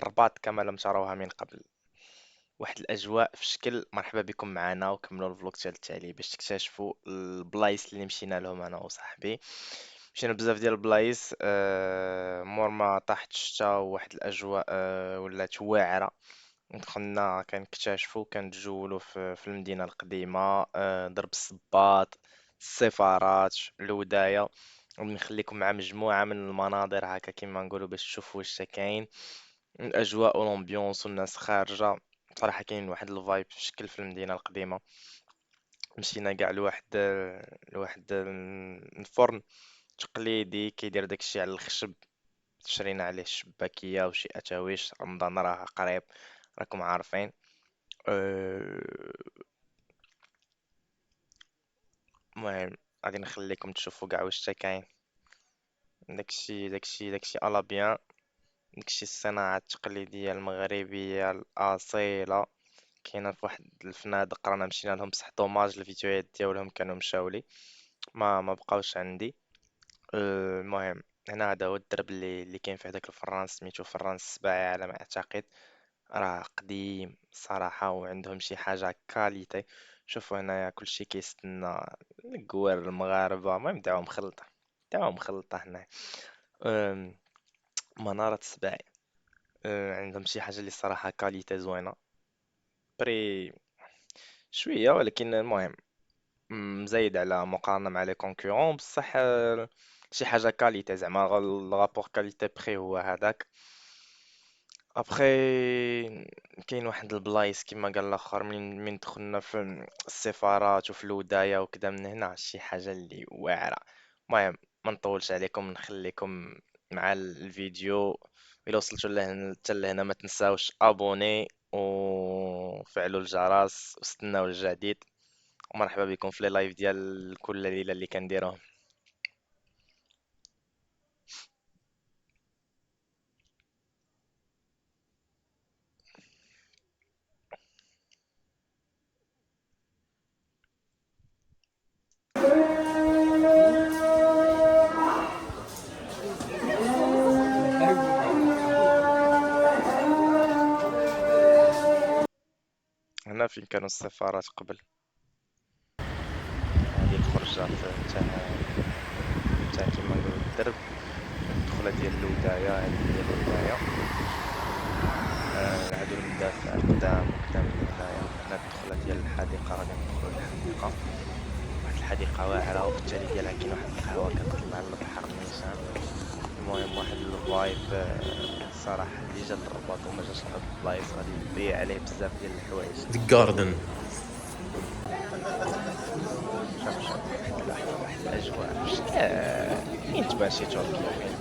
الرباط كما لم تروها من قبل. واحد الاجواء في شكل مرحبا بكم معنا، وكملوا الفلوق ديال التالي باش تكتشفوا البلايص اللي مشينا لهم انا وصاحبي. مشينا بزاف ديال البلايص، مور ما طاحت الشتا وواحد الاجواء ولات واعره. دخلنا كنكتشفوا كنتجولوا في المدينه القديمه، درب الصباط، السفارات، الودايه. ونخليكم مع مجموعه من المناظر هكا كيما نقولوا باش تشوفوا واش كاين الاجواء والامبيونس والناس خارجه. صراحه كاين واحد الفايب في شكل في المدينه القديمه. مشينا كاع لواحد الفرن تقليدي كيدير داكشي على الخشب. شرينا عليه الشباكيه وشي اتاويش، رمضان راه قريب راكم عارفين. أه، المهم غادي نخليكم تشوفوا كاع واش تا كاين. داكشي الا بيان. داكشي الصناعه التقليديه المغربيه الاصيله كاينه في واحد الفنادق رانا مشينا لهم، بصح دوماج الفيديوهات ديالهم كانوا مشاولي، ما بقاوش عندي. المهم هنا هذا هو الدرب اللي كاين في هذاك الفران، سميتو فران السباعي على ما اعتقد. راه قديم صراحة وعندهم شي حاجة كاليتي. شوفوا هنايا كلشي كيستنى الكوار المغاربة، المهم دعوة مخلطة هنا. أم، منارة السباعي، عندهم شي حاجة اللي صراحة كاليتي زوينة، بري شوية، ولكن المهم مزايد على مقارنة مع لي كونكورون، بصح شي حاجة كاليتي زعما الرابور كاليتي بري هو هذاك. ابخي كاين واحد البلايص كيما قال الاخر، من دخلنا في السفارات وفي الودايه وكذا من هنا شي حاجه اللي واعره. المهم ما نطولش عليكم، نخليكم مع الفيديو. الا وصلتوا لهنا حتى لهنا ما تنساوش ابوني وفعلوا الجرس واستناو الجديد. ومرحبا بكم في لي لايف ديال كل ليله اللي كنديرهم. هنا فين كانوا السفارات قبل. هذه الخرجه تاع كيما نقولوا الدرب. الدخلة ديال الوداية، هذه هي الوداية. هادو المدافع القدام من هنايا. هنا الدخلة ديال الحديقة، غادي ندخلو للحديقة. واحد الحديقة واعرة، وفي التالي ديالها كاين واحد القهوة كتطلع للبحر نيشان. المهم واحد الفايب، الصراحة اللي جا للرباط وما جاش لهاد البلايص غادي يضيع عليه بزاف ديال الحوايج. The garden. شوف واحد الأجواء فين تماشي تركيا.